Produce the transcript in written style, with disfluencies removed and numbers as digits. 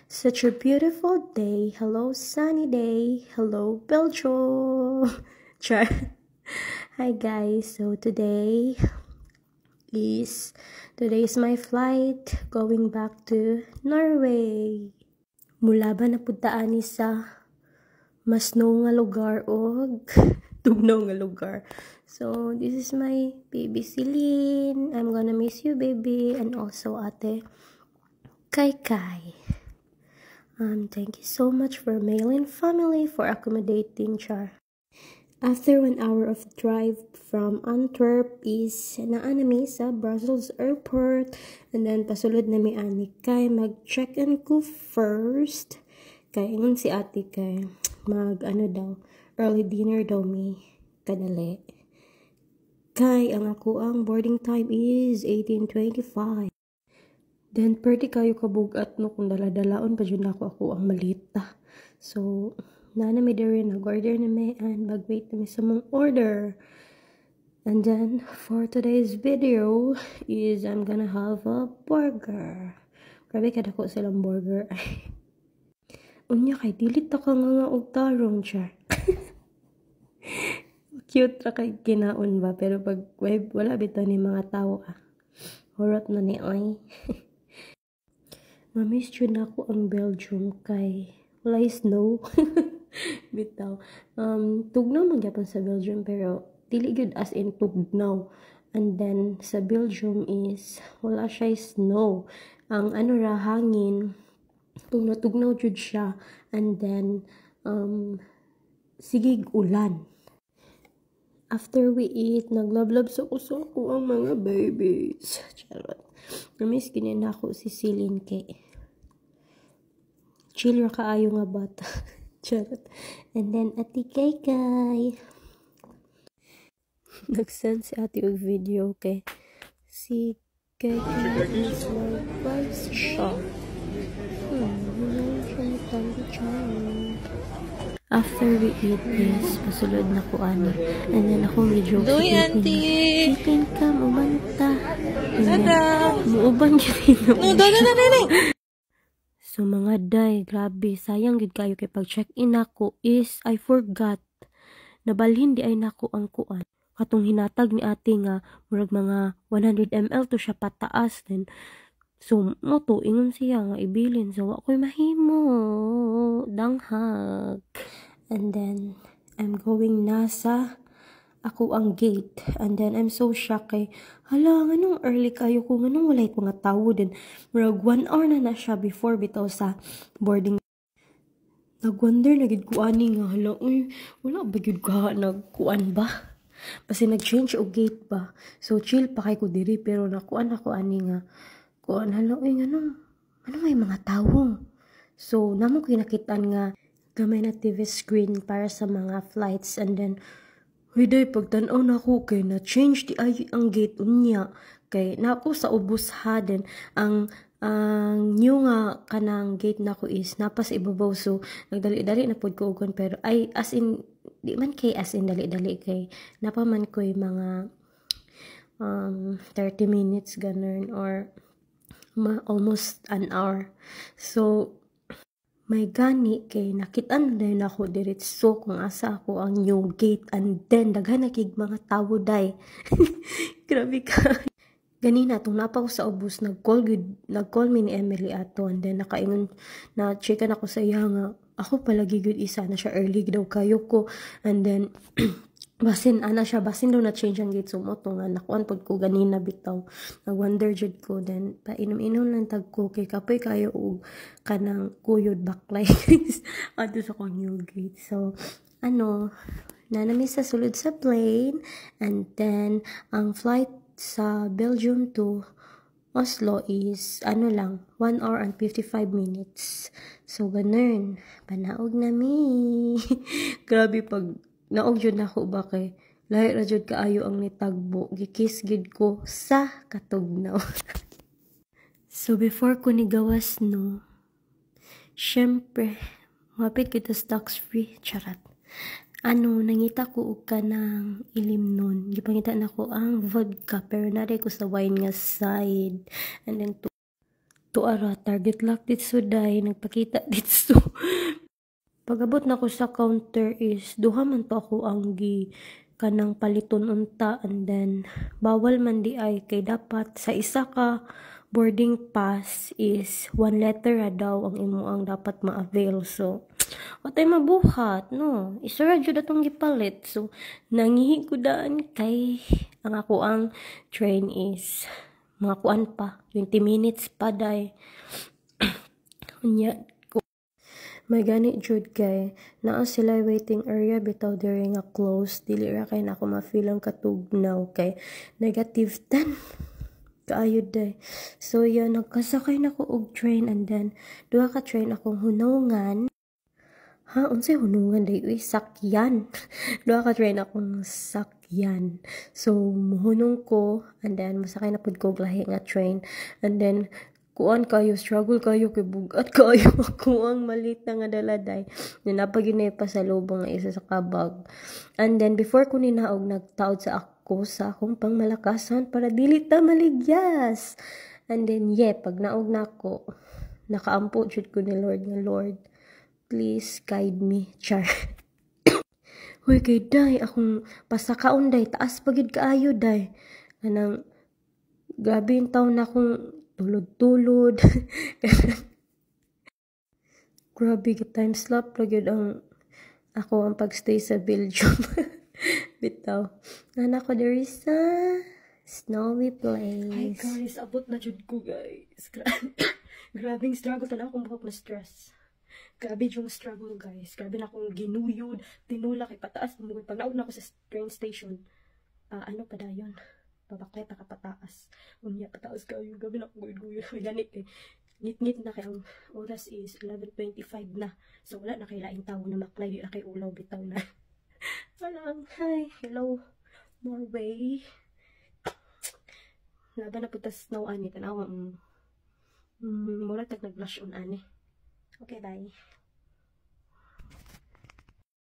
Such a beautiful day. Hello, sunny day. Hello, Belgium. Char. Hi guys. So today is my flight going back to Norway. Mula ba napuntaan ni sa mas snow nga lugar og tugnaw nga lugar. So this is my baby Celine. I'm gonna miss you, baby, and also ate Kai. Thank you so much for Maylin family for accommodating Char. After 1 hour of drive from Antwerp is naanami sa Brussels airport, and then pasulod na mi ani kay mag-check-in ko first. Kay ingon si ate kay early dinner daw mi kadali. Kay ang ako boarding time is 18:25. Then, pwede kayo kabugat no kung daladalaon pa dyan ako ang malita. So, nana mi rin nag-order na may and mag-wait na may sa mong order. And then, for today's video is I'm gonna have a burger. Grabe kada ko silang burger. Unya kay dilit ka nga og tarong siya. Cute ra kay kinaon ba, pero pag wala bitaw ni mga tao horot na ni oy. Mamiss yun ako ang Belgium kay wala snow. Bitaw. Tugnaw magyapon sa Belgium pero dili good as in tugnaw. And then sa Belgium is wala siya snow. Ang hangin tugnaw jud siya. And then sigig ulan. After we eat, naglablab sa uso ko ang mga babies. Charot. Namiss kinin ako si Celine kay chill ra kaayo nga bata. Charot. And then ati Kai. Nag-send si ate og video kay si Kai is my vice shop. After we eat this, pasulod na ko ani. And then ako medyo Doy, auntie! Chicken ka, umanta. Muuban yun. No, dada. So mga day, grabe, sayang gid kayo kay pag check-in ako is I forgot. Nabalhin di ay nako ang kuan. Katong hinatag ni ate nga murag mga 100 ml to siya pataas din. So mo to ingon siya nga ibilin so wa koy mahimo. Danghag. And then I'm going nasa ako ang gate. And then I'm so shocked kay hala nganong early kayo ko nganong walay ko nga tawo din. Murag 1 hour na siya before bitaw sa boarding. Nagwonder na gid ko ani nga hala uy wala ba gid ka nagkuan ba? Kasi nag-change og gate ba. So chill pa kay ko diri pero nakuan ako ani nga kuan hala uy nganong may mga tawo. So namo koy nakitaan nga gamay na TV screen para sa mga flights. And then day pagtan-aw na ko kay na change di ay ang gate unya kay nako sa ubos ha din ang new nga kanang gate nako is napas ibabaw so nagdali-dali na pud ko ugon pero ay as in di man kay as in dali-dali kay napaman ko mga 30 minutes ganun or almost an hour. So may gani kay nakitaan na rin ako diretso kung asa ako ang new gate. And then daghan nakig mga tawo day. Grabe ka. Ganina tong napa ko sa ubos nag-call mi ni Emily ato. And then nakaingon na checkan ako sa iya nga ako palagi good isa na siya early daw kayo ko. And then basin daw na change ang gate so mo to nga nakuan pod ko ganina bitaw nagwonder jud ko then painom-inom lang tag ko kay kapoy kayo og kanang kuyod backlight ato sa kong new gate. So nanami sa sulod sa plane. And then ang flight sa Belgium to Oslo is 1 hour and 55 minutes. So ganun panaog nami. Grabe pag naog jud nako ba kay lahi ra jud kaayo ang nitagbo gikis gid ko sa katugnaw. So before ko nigawas no syempre mapit kita stocks free charat nangita ko og kanang ilim nun gipangita nako ang vodka pero naray ko sa wine nga side. And then Tuara, target lock ditso day, nagpakita ditso. Pag-abot na ko sa counter is, duha man to ako ang kanang paliton unta, and then, bawal man di ay, kay dapat sa isa ka boarding pass is 1 letter daw ang imo ang dapat ma-avail. So, watay mabuhat, no? Isara jud atong gipalit. So, nangihi ko daan kay ang ako ang train is mga kuan pa, 20 minutes pa day. Unya, may gani jud kay naa sila waiting area bitaw diri nga close, dili ra kay nako ma-feel ang katugnaw kay negative 10 kaayod day. So yeah, nagkasakay nako og train, and then duha ka train akong hunungan. Ha, unsay hunungan day? Uy, sakyan. Duha ka train akong sakyan. So, muhunong ko, and then masakay na pud ko og lahi nga train. And then, kuan kayo, struggle kayo, kay bugat kayo, ako ang malit na nga daladay. Na napaginay pa sa lubong nga isa sa kabag. And then, before ko ninaog, nagtaod sa ako sa akong pangmalakasan para dili ta maligyas. And then, pag naog na ako, nakaampo jud ko ni Lord nga, Lord, please guide me, char. Hoy, kay day, akong pasakaon day, taas pagid kaayo day. Kanang, grabe yung taon na akong tulod-tulod. Grabe, time slap lagi ang ako ang pagstay sa Belgium. Bitaw. Nana ko there sa snowy place. Hi guys, abot na jud ko guys. Grabing struggle talaga akong buhok na stress. Grabe yung struggle guys. Grabe na akong ginuyod, tinula kay pataas. Pag naog na ako sa train station, ano pa dayon? Pabakleta ka pataas. Unya pataas ka yung gabi na akong guyod-guyod. Ganit eh. Ngit-ngit na kay ang oras is 11:25 na. So wala na kay laing tao na maklay, di na kay ulaw bitaw na. Wala. Hi, hello Norway. Laban na putas now ani tanawa. Mura tag nag-blush on ani. Okay, bye.